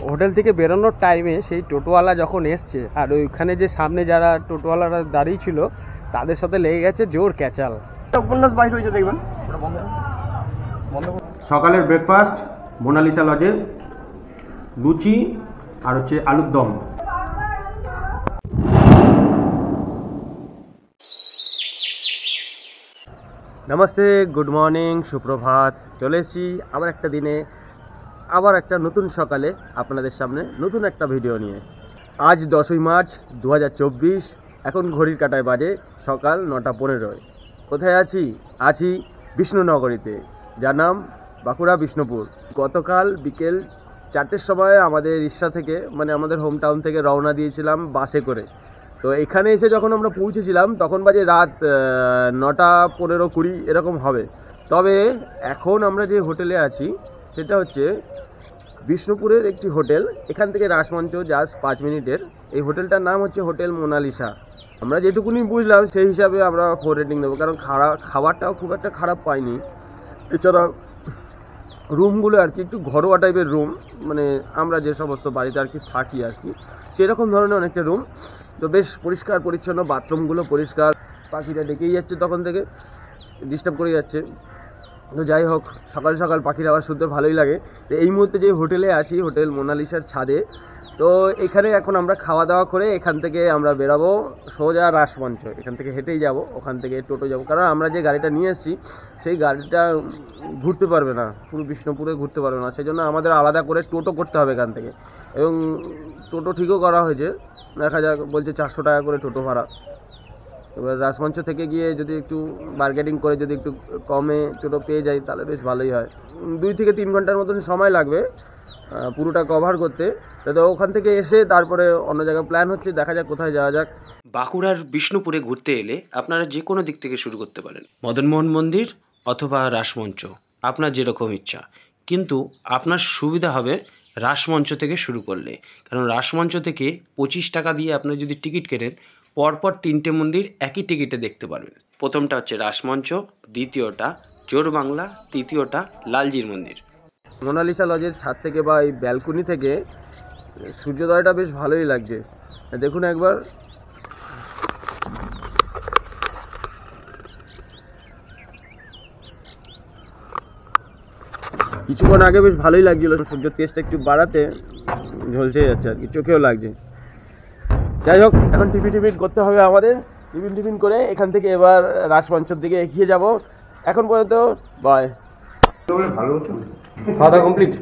Hotel থেকে বেরোনোর টাইমে সেই টোটোওয়ালা যখন এসছে আর ওইখানে যে সামনে যারা টোটোওয়ালারা দাঁড়িয়ে ছিল তাদের সাথে লেগে গেছে জোর ক্যাচাল। উপন্যাস বাইর হয়েছে দেখবেন। সকালের ব্রেকফাস্ট মোনালিসা লজে লুচি আর হচ্ছে আলুর দম। নমস্তে, গুড মর্নিং, সুপ্রভাত। চলে এসেছি আবার একটা দিনে, আবার একটা নতুন সকালে আপনাদের সামনে নতুন একটা ভিডিও নিয়ে। আজ 10ই মার্চ 2024। এখন ঘড়ির কাঁটায় বাজে সকাল 9:15। কোথায় আছি বিষ্ণুনগরীতে, যার নাম বাঁকুড়া বিষ্ণুপুর। গতকাল বিকেল 4টের সময় আমাদের ইসরা থেকে, মানে আমাদের হোম টাউন থেকে রওনা দিয়েছিলাম বাসে করে। তো এখানে এসে যখন আমরা পৌঁছেছিলাম তখন বাজে রাত 9:15-20 এরকম হবে। তবে এখন আমরা যে হোটেলে আছি সেটা হচ্ছে বিষ্ণুপুরের একটি হোটেল। এখান থেকে রাসমঞ্চ জাস্ট 5 মিনিটের। এই হোটেলটার নাম হচ্ছে হোটেল মোনালিসা। আমরা যেটুকুনি বুঝলাম সেই হিসাবে আমরা 4 রেটিং দেবো, কারণ খাবারটাও খুব একটা খারাপ পাইনি। এছাড়া রুমগুলো আর কি একটু ঘরোয়া টাইপের রুম, মানে আমরা যে সমস্ত বাড়িতে আর কি থাকি আর কি সেরকম ধরনের অনেকটা রুম। তো বেশ পরিষ্কার পরিচ্ছন্ন, বাথরুমগুলো পরিষ্কার। পাখিটা ডেকেই যাচ্ছে তখন থেকে, ডিস্টার্ব করে যাচ্ছে। তো যাই হোক, সকাল সকাল পাখির আওয়াজ শুনতে ভালোই লাগে। তো এই মুহূর্তে যে হোটেলে আছি, হোটেল মোনালিসার ছাদে। তো এখানে এখন আমরা খাওয়া দাওয়া করে এখান থেকে আমরা বেরাবো সোজা রাসমঞ্চ। এখান থেকে হেঁটেই যাব, ওখান থেকে টোটো যাব, কারণ আমরা যে গাড়িটা নিয়ে এসেছি সেই গাড়িটা ঘুরতে পারবে না, পুরো বিষ্ণুপুরে ঘুরতে পারবে না। সেই জন্য আমাদের আলাদা করে টোটো করতে হবে এখান থেকে। এবং টোটো ঠিকও করা হয়েছে, দেখা যাক, বলছে 400 টাকা করে টোটো ভাড়া। এবার রাসমঞ্চ থেকে গিয়ে যদি একটু বার্গেনিং করে যদি একটু কমে টোটো পেয়ে যাই তাহলে বেশ ভালোই হয়। 2 থেকে 3 ঘন্টার মতন সময় লাগবে পুরোটা কভার করতে। তো ওখান থেকে এসে তারপরে অন্য জায়গায় প্ল্যান হচ্ছে, দেখা যাক কোথায় যাওয়া যাক। বাঁকুড়ার বিষ্ণুপুরে ঘুরতে এলে আপনারা যে কোনো দিক থেকে শুরু করতে পারেন, মদনমোহন মন্দির অথবা রাসমঞ্চ, আপনার যেরকম ইচ্ছা। কিন্তু আপনার সুবিধা হবে রাসমঞ্চ থেকে শুরু করলে, কারণ রাসমঞ্চ থেকে 25 টাকা দিয়ে আপনার যদি টিকিট কেটেন, পরপর 3টে মন্দির একই টিকিটে দেখতে পারবেন। প্রথমটা হচ্ছে রাসমঞ্চ, দ্বিতীয়টা জোরবাংলা, তৃতীয়টা লালজির মন্দির। মোনালিসা লজের ছাদ থেকে বা এই ব্যালকনি থেকে সূর্যোদয়টা বেশ ভালোই লাগছে, দেখুন একবার। কিছুক্ষণ আগে বেশ ভালোই লাগছিল, সূর্যের তেজটা একটু বাড়াতে ঝলসে যাচ্ছে আর কি, চোখেও লাগছে। যাই হোক, এখন টিফিন করতে হবে আমাদের। টিফিন করে এখান থেকে এবার রাসমঞ্চের দিকে এগিয়ে যাব। এখন পর্যন্ত বাই। খাওয়া দাওয়া কমপ্লিট।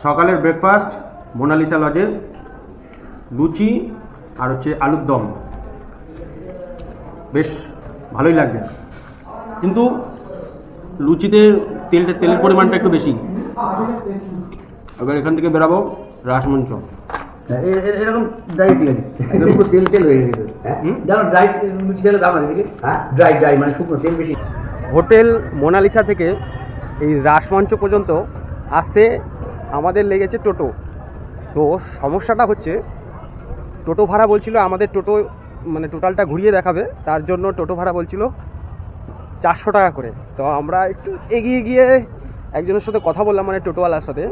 সকালের ব্রেকফাস্ট মোনালিসা লজে লুচি আর হচ্ছে আলুর দম। বেশ ভালোই লাগছে, কিন্তু লুচিতে তেলের পরিমাণটা একটু বেশি। এবার এখান থেকে বেরাবো রাসমঞ্চ। এরকম ড্রাই ঠিক আছে, একদম পুরো তেল হয়ে গেছে। যেমন ড্রাই লুচি খেলে দাম আছে, ড্রাই মানে শুকনো, তেল বেশি। হোটেল মোনালিসা থেকে এই রাসমঞ্চ পর্যন্ত আসতে আমাদের লেগেছে টোটো। তো সমস্যাটা হচ্ছে, টোটো ভাড়া বলছিল আমাদের, টোটো মানে টোটালটা ঘুরিয়ে দেখাবে, তার জন্য টোটো ভাড়া বলছিল 400 টাকা করে। তো আমরা একটু এগিয়ে গিয়ে একজনের সাথে কথা বললাম, মানে টোটোওয়ালার সাথে।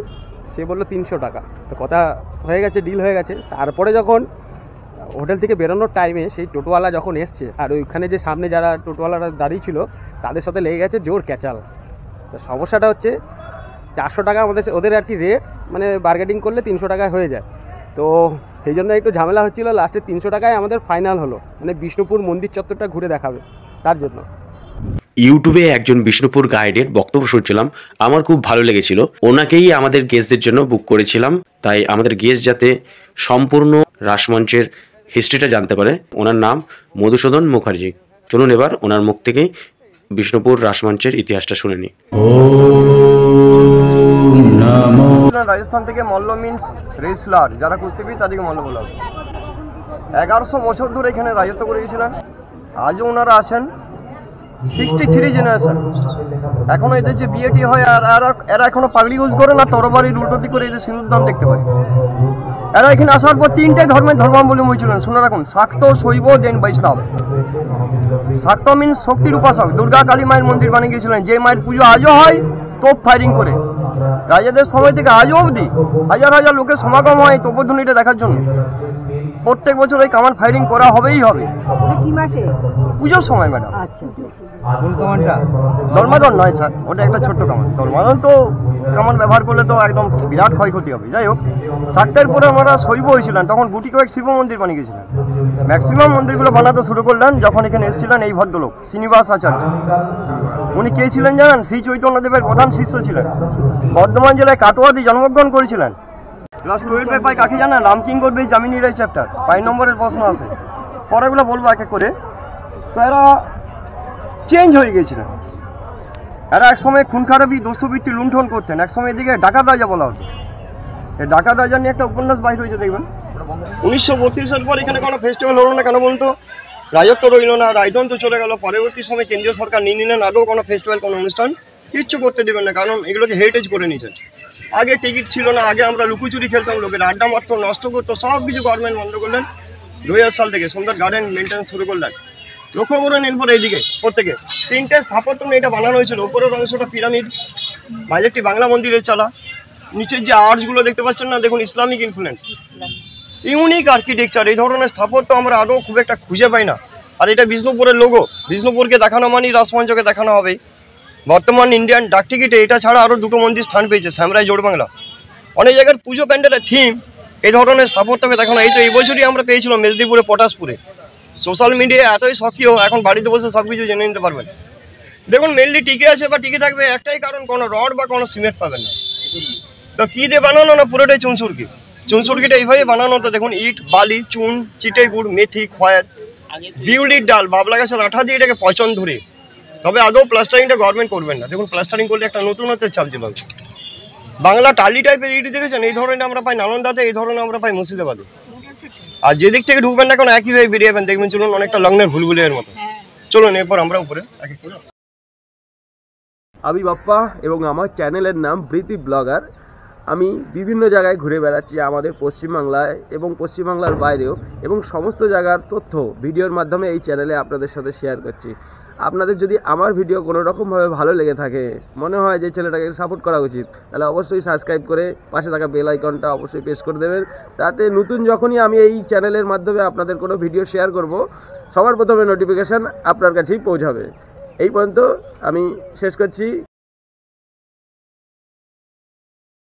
সে বললো 300 টাকা। তো কথা হয়ে গেছে, ডিল হয়ে গেছে। তারপরে যখন হোটেল থেকে বেরোনোর টাইমে সেই টোটোওয়ালা যখন এসছে আর ওইখানে যে সামনে যারা টোটোওয়ালারা দাঁড়িয়ে ছিল তাদের সাথে লেগে গেছে জোর ক্যাচাল। তো সমস্যাটা হচ্ছে 400 টাকা ওদের আর কি রেট, মানে বার্গেনিং করলে 300 টাকায় হয়ে যায়। তো সেই জন্য একটু ঝামেলা হচ্ছিলো। লাস্টে 300 টাকায় আমাদের ফাইনাল হলো, মানে বিষ্ণুপুর মন্দির চত্বরটা ঘুরে দেখাবে তার জন্য। ইউটিউবে একজন বিষ্ণুপুর গাইডের বক্তব্য শুনছিলাম, আমার খুব ভালো লেগেছিল। ওনাকেই আমাদের গেস্টদের জন্য বুক করেছিলাম, তাই আমাদের গেস্ট যাতে সম্পূর্ণ রাসমঞ্চের হিস্ট্রিটা জানতে পারে। ওনার নাম মধুসূদন মুখার্জি। চলুন এবার ওনার মুখ থেকেই বিষ্ণুপুর রাসমঞ্চের ইতিহাসটা শুনে নিই। রাজস্থান থেকে মল্ল মিন্স রেসলার, যারা কুস্তিবিদ তাদেরকে মল্ল বলা হয়। 1100 বছর ধরে এখানে রাজত্ব করে গেছিলেন। আজও ওনারা আছেন। 63 জেনারেশন। এখনো এদের যে বিয়েটি হয়, আর এরা এখনো পাগড়ি ইউজ করে না, তরবারির উল্টোতি করে এদের সিঁদুরদান দেখতে পাই। এরা এখানে আসার পর 3টে ধর্মের ধর্মাবলম্বী হয়েছিলেন, শুনে রাখুন। শাক্ত, শৈব, দেন বৈষ্ণব। শাক্ত মিনস শক্তির উপাসক, দুর্গা কালী মায়ের মন্দির বানিয়ে গিয়েছিলেন, যে মায়ের পুজো আজও হয় তোপ ফায়ারিং করে। রাজাদের সময় থেকে আজও অবধি হাজার হাজার লোকের সমাগম হয় তোপধ্বনিটা দেখার জন্য। প্রত্যেক বছর এই কামান ফায়ারিং করা হবেই হবে। কি মাসে? পুজোর সময় ম্যাডাম। আচ্ছা, কোন কামানটা? দলমাদন নয় স্যার, ওটা একটা ছোট্ট কামান। দলমাদন তো কামান ব্যবহার করলে তো একদম বিরাট ক্ষয়ক্ষতি হবে। যাই হোক, শাক্তের পরে ওনারা শৈব হয়েছিলেন, তখন গুটি কয়েক শিব মন্দির বানিয়ে গেছিলেন। ম্যাক্সিমাম মন্দিরগুলো বানাতে শুরু করলেন যখন এখানে এসেছিলেন এই ভদ্রলোক শ্রীনিবাস আচার্য। উনি কে ছিলেন জানেন? শ্রী চৈতন্যদেবের প্রধান শিষ্য ছিলেন। বর্ধমান জেলায় কাটোয়াতে জন্মগ্রহণ করেছিলেন। ক্লাস 12-এ পাই কাকে জানেন? রামকিঙ্কর বেই জামিনী রায় চ্যাপ্টার 5 নম্বরের প্রশ্ন আছে, পরেগুলো বলবো এক এক করে। তো এরা চেঞ্জ হয়ে গিয়েছিলেন। এরা একসময় খুন খারাপি, দস্যুবৃত্তি, লুণ্ঠন করতেন। একসময় এদিকে ডাকাত রাজা বলা হতো। এই ডাকাত রাজা নিয়ে একটা উপন্যাস বাইর হয়েছে, দেখবেন। 1932-এর পর এখানে কোনো ফেস্টিভ্যাল হলো না কেন বলতো? রাজত্ব রইল না, রাজতন্ত্র চলে গেল। পরবর্তী সময় কেন্দ্রীয় সরকার নিয়ে নিলেন, আদৌ কোনো ফেস্টিভ্যাল, কোনো অনুষ্ঠান কিচ্ছু করতে দেবেন না, কারণ এগুলোকে হেরিটেজ করে নিয়েছেন। আগে টিকিট ছিল না, আগে আমরা লুকোচুরি খেলতাম, লোকের আড্ডা মারতো, নষ্ট করতো, সব কিছু গভর্নমেন্ট বন্ধ করলেন 2000 সাল থেকে। সুন্দর গার্ডেন মেনটেন্স শুরু করলেন। লক্ষ্য করে নিন পরে এইদিকে প্রত্যেকে 3টে স্থাপত্য নিয়ে এটা বানানো হয়েছিল। উপরের অংশটা পিরামিড, মাঝেরটি বাংলা মন্দিরের চালা, নিচের যে আর্চগুলো দেখতে পাচ্ছেন না, দেখুন ইসলামিক ইনফ্লুয়েন্স। Unique architecture. এই ধরনের স্থাপত্য আমরা আদৌ খুব একটা খুঁজে পাই না। আর এটা বিষ্ণুপুরের লোগো, বিষ্ণুপুরকে দেখানো মানেই রাসমঞ্চকে দেখানো হবে। বর্তমান ইন্ডিয়ান ডাক টিকিটে এটা ছাড়া আরও 2টো মন্দির স্থান পেয়েছে, শ্যামরাই জোড়বাংলা। অনেক জায়গার পুজো প্যান্ডেলের থিম এই ধরনের স্থাপত্যকে দেখানো। এই তো এই বছরই আমরা পেয়েছিলাম মেদিনীপুরে পটাশপুরে। সোশ্যাল মিডিয়ায় এতই সক্রিয়, এখন বাড়িতে বসে সব কিছু জেনে নিতে পারবেন। দেখুন মেনলি টিকে আছে বা টিকে থাকবে একটাই কারণ, কোনো রড বা কোনো সিমেন্ট পাবেন না। তো কী দিয়ে বানানো? না পুরোটাই চুনসুরকি। চুনসুরকিটা এইভাবে বানানো। তো দেখুন ইট, বালি, চুন, চিটে গুড়, মেথি, খয়ের, বিউলির ডাল, বাবলা গাছের আঠা দিয়ে এটাকে পচন ধরে। তবে আদৌ প্লাস্টারিংটা গভর্নমেন্ট করবেন না। দেখুন প্লাস্টারিং করলে একটা নতুনত্বের চাপ দিল। বাংলা টালি টাইপের ইট দেখেছেন? এই ধরনের আমরা পাই নালন্দাতে, এই ধরনের আমরা পাই মুর্শিদাবাদে। আর যেদিক থেকে ঢুকবেন না কেন একইভাবে বেরিয়ে যাবেন, দেখবেন চলুন অনেকটা লগ্নের ভুলভুলিয়ার মতো। চলুন এরপর আমরা উপরে এক এক করে। আমি বাপ্পা এবং আমার চ্যানেলের নাম প্রীতি ব্লগার। আমি বিভিন্ন জায়গায় ঘুরে বেড়াচ্ছি আমাদের পশ্চিমবাংলায় এবং পশ্চিমবাংলার বাইরেও, এবং সমস্ত জায়গার তথ্য ভিডিওর মাধ্যমে এই চ্যানেলে আপনাদের সাথে শেয়ার করছি। আপনাদের যদি আমার ভিডিও কোনো রকমভাবে ভালো লেগে থাকে, মনে হয় যে ছেলেটাকে সাপোর্ট করা উচিত, তাহলে অবশ্যই সাবস্ক্রাইব করে পাশে থাকা বেল আইকনটা অবশ্যই প্রেস করে দেবেন। তাতে নতুন যখনই আমি এই চ্যানেলের মাধ্যমে আপনাদের কোনো ভিডিও শেয়ার করব, সবার প্রথমে নোটিফিকেশান আপনার কাছেই পৌঁছাবে। এই পর্যন্ত আমি শেষ করছি।